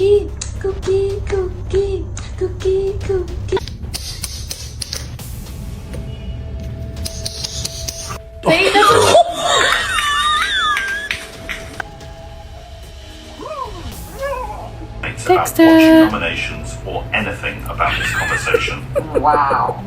cookie, cookie, cookie, cookie, cookie. About watching nominations or anything about this conversation. Wow.